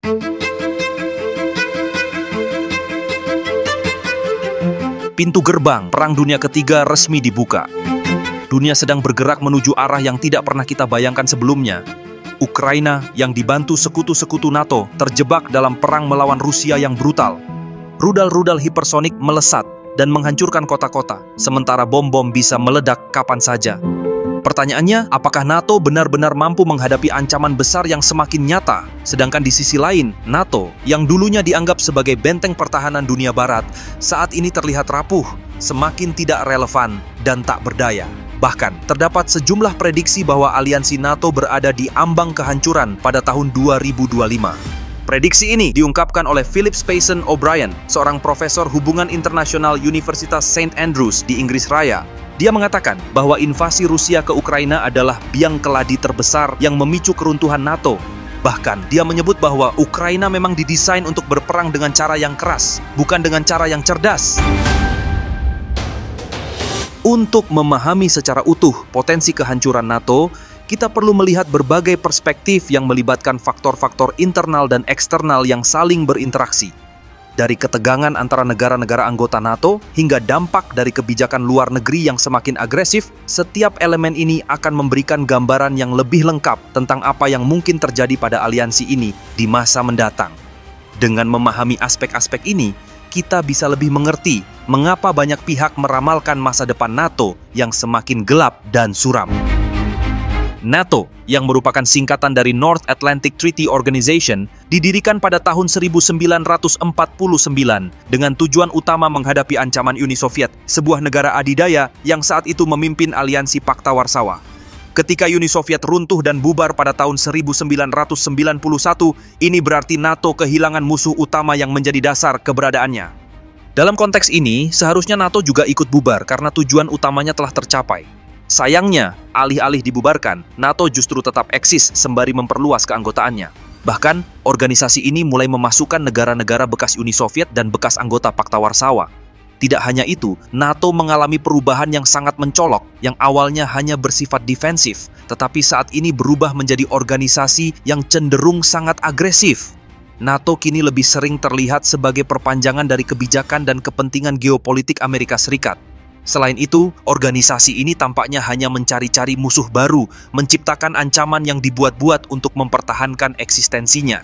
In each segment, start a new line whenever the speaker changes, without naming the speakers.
Pintu gerbang Perang Dunia Ketiga resmi dibuka. Dunia sedang bergerak menuju arah yang tidak pernah kita bayangkan sebelumnya. Ukraina yang dibantu sekutu-sekutu NATO terjebak dalam perang melawan Rusia yang brutal. Rudal-rudal hipersonik melesat dan menghancurkan kota-kota, sementara bom-bom bisa meledak kapan saja. Pertanyaannya, apakah NATO benar-benar mampu menghadapi ancaman besar yang semakin nyata? Sedangkan di sisi lain, NATO yang dulunya dianggap sebagai benteng pertahanan dunia barat, saat ini terlihat rapuh, semakin tidak relevan dan tak berdaya. Bahkan, terdapat sejumlah prediksi bahwa aliansi NATO berada di ambang kehancuran pada tahun 2025. Prediksi ini diungkapkan oleh Philip Spayson O'Brien, seorang profesor hubungan internasional Universitas St. Andrews di Inggris Raya. Dia mengatakan bahwa invasi Rusia ke Ukraina adalah biang keladi terbesar yang memicu keruntuhan NATO. Bahkan, dia menyebut bahwa Ukraina memang didesain untuk berperang dengan cara yang keras, bukan dengan cara yang cerdas. Untuk memahami secara utuh potensi kehancuran NATO, kita perlu melihat berbagai perspektif yang melibatkan faktor-faktor internal dan eksternal yang saling berinteraksi. Dari ketegangan antara negara-negara anggota NATO hingga dampak dari kebijakan luar negeri yang semakin agresif, setiap elemen ini akan memberikan gambaran yang lebih lengkap tentang apa yang mungkin terjadi pada aliansi ini di masa mendatang. Dengan memahami aspek-aspek ini, kita bisa lebih mengerti mengapa banyak pihak meramalkan masa depan NATO yang semakin gelap dan suram. NATO, yang merupakan singkatan dari North Atlantic Treaty Organization, didirikan pada tahun 1949 dengan tujuan utama menghadapi ancaman Uni Soviet, sebuah negara adidaya yang saat itu memimpin aliansi Pakta Warsawa. Ketika Uni Soviet runtuh dan bubar pada tahun 1991, ini berarti NATO kehilangan musuh utama yang menjadi dasar keberadaannya. Dalam konteks ini, seharusnya NATO juga ikut bubar karena tujuan utamanya telah tercapai. Sayangnya, alih-alih dibubarkan, NATO justru tetap eksis sembari memperluas keanggotaannya. Bahkan, organisasi ini mulai memasukkan negara-negara bekas Uni Soviet dan bekas anggota Pakta Warsawa. Tidak hanya itu, NATO mengalami perubahan yang sangat mencolok, yang awalnya hanya bersifat defensif, tetapi saat ini berubah menjadi organisasi yang cenderung sangat agresif. NATO kini lebih sering terlihat sebagai perpanjangan dari kebijakan dan kepentingan geopolitik Amerika Serikat. Selain itu, organisasi ini tampaknya hanya mencari-cari musuh baru, menciptakan ancaman yang dibuat-buat untuk mempertahankan eksistensinya.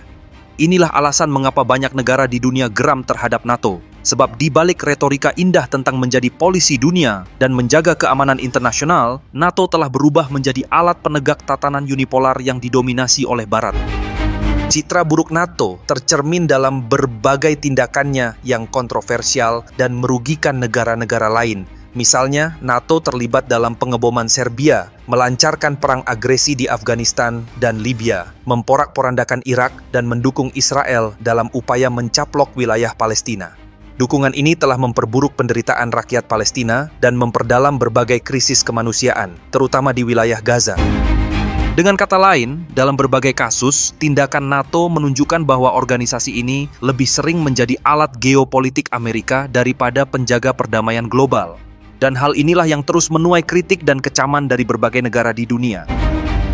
Inilah alasan mengapa banyak negara di dunia geram terhadap NATO. Sebab di balik retorika indah tentang menjadi polisi dunia dan menjaga keamanan internasional, NATO telah berubah menjadi alat penegak tatanan unipolar yang didominasi oleh Barat. Citra buruk NATO tercermin dalam berbagai tindakannya yang kontroversial dan merugikan negara-negara lain. Misalnya, NATO terlibat dalam pengeboman Serbia, melancarkan perang agresi di Afghanistan dan Libya, memporak-porandakan Irak, dan mendukung Israel dalam upaya mencaplok wilayah Palestina. Dukungan ini telah memperburuk penderitaan rakyat Palestina dan memperdalam berbagai krisis kemanusiaan, terutama di wilayah Gaza. Dengan kata lain, dalam berbagai kasus, tindakan NATO menunjukkan bahwa organisasi ini lebih sering menjadi alat geopolitik Amerika daripada penjaga perdamaian global. Dan hal inilah yang terus menuai kritik dan kecaman dari berbagai negara di dunia.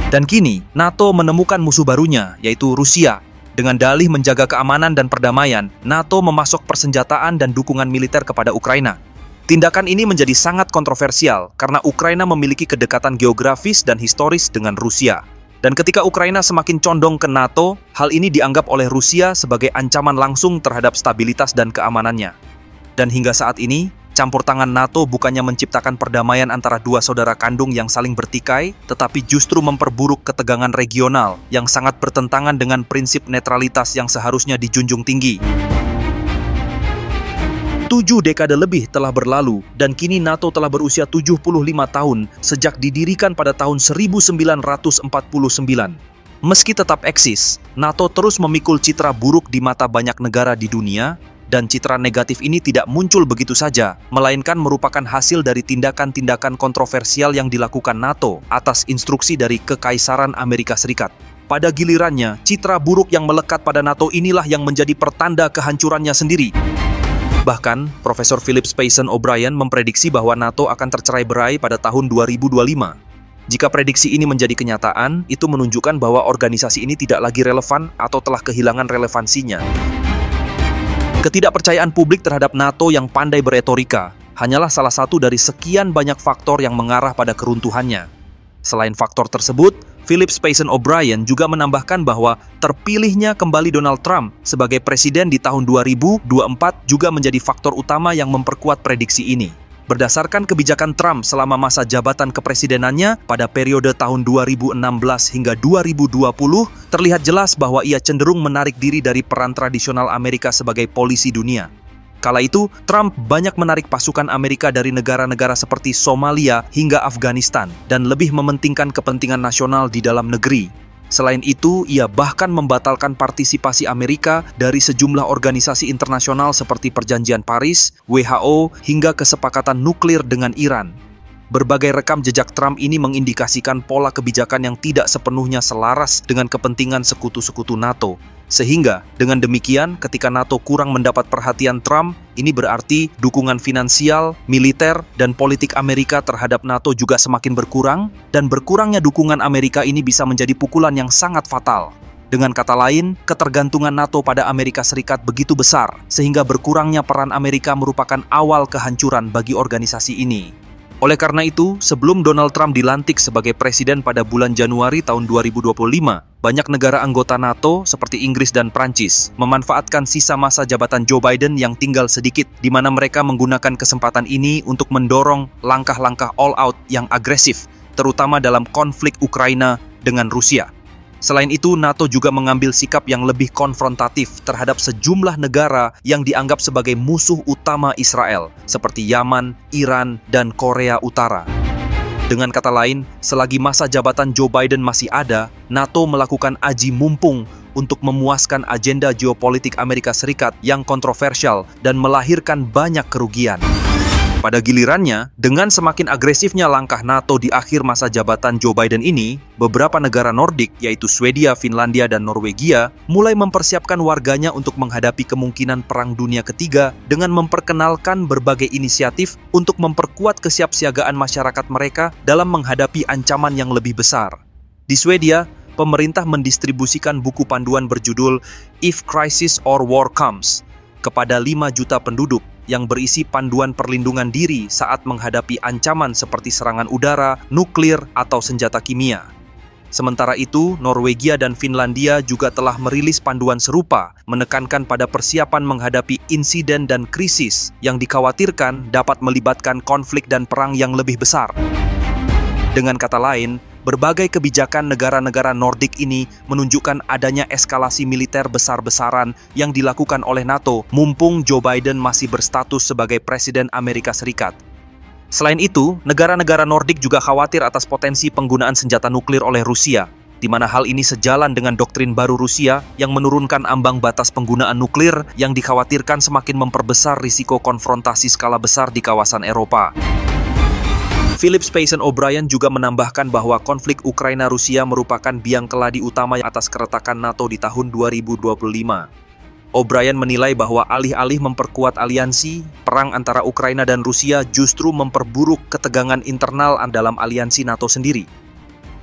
Dan kini, NATO menemukan musuh barunya, yaitu Rusia. Dengan dalih menjaga keamanan dan perdamaian, NATO memasok persenjataan dan dukungan militer kepada Ukraina. Tindakan ini menjadi sangat kontroversial karena Ukraina memiliki kedekatan geografis dan historis dengan Rusia. Dan ketika Ukraina semakin condong ke NATO, hal ini dianggap oleh Rusia sebagai ancaman langsung terhadap stabilitas dan keamanannya. Dan hingga saat ini, campur tangan NATO bukannya menciptakan perdamaian antara dua saudara kandung yang saling bertikai, tetapi justru memperburuk ketegangan regional yang sangat bertentangan dengan prinsip netralitas yang seharusnya dijunjung tinggi. 7 dekade lebih telah berlalu, dan kini NATO telah berusia 75 tahun sejak didirikan pada tahun 1949. Meski tetap eksis, NATO terus memikul citra buruk di mata banyak negara di dunia, dan citra negatif ini tidak muncul begitu saja, melainkan merupakan hasil dari tindakan-tindakan kontroversial yang dilakukan NATO atas instruksi dari Kekaisaran Amerika Serikat. Pada gilirannya, citra buruk yang melekat pada NATO inilah yang menjadi pertanda kehancurannya sendiri. Bahkan, Profesor Philip Spayson O'Brien memprediksi bahwa NATO akan tercerai-berai pada tahun 2025. Jika prediksi ini menjadi kenyataan, itu menunjukkan bahwa organisasi ini tidak lagi relevan atau telah kehilangan relevansinya. Ketidakpercayaan publik terhadap NATO yang pandai beretorika hanyalah salah satu dari sekian banyak faktor yang mengarah pada keruntuhannya. Selain faktor tersebut, Philip Spacen O'Brien juga menambahkan bahwa terpilihnya kembali Donald Trump sebagai presiden di tahun 2024 juga menjadi faktor utama yang memperkuat prediksi ini. Berdasarkan kebijakan Trump selama masa jabatan kepresidenannya pada periode tahun 2016 hingga 2020, terlihat jelas bahwa ia cenderung menarik diri dari peran tradisional Amerika sebagai polisi dunia. Kala itu, Trump banyak menarik pasukan Amerika dari negara-negara seperti Somalia hingga Afghanistan dan lebih mementingkan kepentingan nasional di dalam negeri. Selain itu, ia bahkan membatalkan partisipasi Amerika dari sejumlah organisasi internasional seperti Perjanjian Paris, WHO, hingga kesepakatan nuklir dengan Iran. Berbagai rekam jejak Trump ini mengindikasikan pola kebijakan yang tidak sepenuhnya selaras dengan kepentingan sekutu-sekutu NATO. Sehingga, dengan demikian, ketika NATO kurang mendapat perhatian Trump, ini berarti dukungan finansial, militer, dan politik Amerika terhadap NATO juga semakin berkurang, dan berkurangnya dukungan Amerika ini bisa menjadi pukulan yang sangat fatal. Dengan kata lain, ketergantungan NATO pada Amerika Serikat begitu besar, sehingga berkurangnya peran Amerika merupakan awal kehancuran bagi organisasi ini. Oleh karena itu, sebelum Donald Trump dilantik sebagai presiden pada bulan Januari tahun 2025, banyak negara anggota NATO seperti Inggris dan Prancis memanfaatkan sisa masa jabatan Joe Biden yang tinggal sedikit, di mana mereka menggunakan kesempatan ini untuk mendorong langkah-langkah all-out yang agresif, terutama dalam konflik Ukraina dengan Rusia. Selain itu, NATO juga mengambil sikap yang lebih konfrontatif terhadap sejumlah negara yang dianggap sebagai musuh utama Israel, seperti Yaman, Iran, dan Korea Utara. Dengan kata lain, selagi masa jabatan Joe Biden masih ada, NATO melakukan aji mumpung untuk memuaskan agenda geopolitik Amerika Serikat yang kontroversial dan melahirkan banyak kerugian. Pada gilirannya, dengan semakin agresifnya langkah NATO di akhir masa jabatan Joe Biden ini, beberapa negara Nordik, yaitu Swedia, Finlandia, dan Norwegia, mulai mempersiapkan warganya untuk menghadapi kemungkinan Perang Dunia Ketiga dengan memperkenalkan berbagai inisiatif untuk memperkuat kesiapsiagaan masyarakat mereka dalam menghadapi ancaman yang lebih besar. Di Swedia, pemerintah mendistribusikan buku panduan berjudul If Crisis or War Comes kepada 5 juta penduduk, yang berisi panduan perlindungan diri saat menghadapi ancaman seperti serangan udara, nuklir, atau senjata kimia. Sementara itu, Norwegia dan Finlandia juga telah merilis panduan serupa, menekankan pada persiapan menghadapi insiden dan krisis yang dikhawatirkan dapat melibatkan konflik dan perang yang lebih besar. Dengan kata lain, berbagai kebijakan negara-negara Nordik ini menunjukkan adanya eskalasi militer besar-besaran yang dilakukan oleh NATO mumpung Joe Biden masih berstatus sebagai Presiden Amerika Serikat. Selain itu, negara-negara Nordik juga khawatir atas potensi penggunaan senjata nuklir oleh Rusia, di mana hal ini sejalan dengan doktrin baru Rusia yang menurunkan ambang batas penggunaan nuklir yang dikhawatirkan semakin memperbesar risiko konfrontasi skala besar di kawasan Eropa. Philip Spacen O'Brien juga menambahkan bahwa konflik Ukraina-Rusia merupakan biang keladi utama atas keretakan NATO di tahun 2025. O'Brien menilai bahwa alih-alih memperkuat aliansi, perang antara Ukraina dan Rusia justru memperburuk ketegangan internal dalam aliansi NATO sendiri.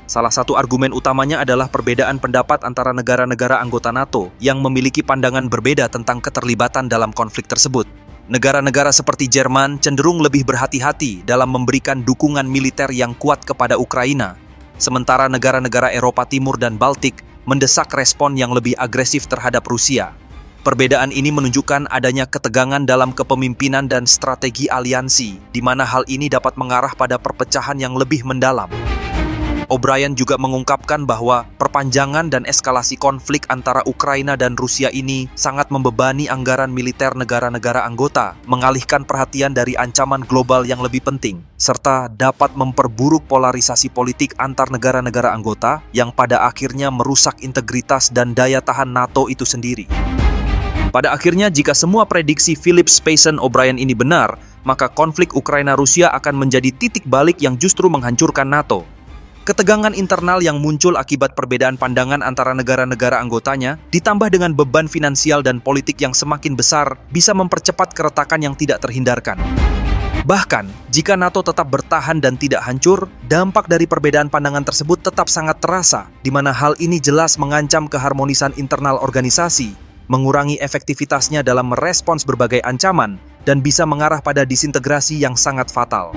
Salah satu argumen utamanya adalah perbedaan pendapat antara negara-negara anggota NATO yang memiliki pandangan berbeda tentang keterlibatan dalam konflik tersebut. Negara-negara seperti Jerman cenderung lebih berhati-hati dalam memberikan dukungan militer yang kuat kepada Ukraina, sementara negara-negara Eropa Timur dan Baltik mendesak respon yang lebih agresif terhadap Rusia. Perbedaan ini menunjukkan adanya ketegangan dalam kepemimpinan dan strategi aliansi, di mana hal ini dapat mengarah pada perpecahan yang lebih mendalam. O'Brien juga mengungkapkan bahwa perpanjangan dan eskalasi konflik antara Ukraina dan Rusia ini sangat membebani anggaran militer negara-negara anggota, mengalihkan perhatian dari ancaman global yang lebih penting, serta dapat memperburuk polarisasi politik antar negara-negara anggota yang pada akhirnya merusak integritas dan daya tahan NATO itu sendiri. Pada akhirnya, jika semua prediksi Philip Spacen O'Brien ini benar, maka konflik Ukraina-Rusia akan menjadi titik balik yang justru menghancurkan NATO. Ketegangan internal yang muncul akibat perbedaan pandangan antara negara-negara anggotanya, ditambah dengan beban finansial dan politik yang semakin besar, bisa mempercepat keretakan yang tidak terhindarkan. Bahkan, jika NATO tetap bertahan dan tidak hancur, dampak dari perbedaan pandangan tersebut tetap sangat terasa, di mana hal ini jelas mengancam keharmonisan internal organisasi, mengurangi efektivitasnya dalam merespons berbagai ancaman, dan bisa mengarah pada disintegrasi yang sangat fatal.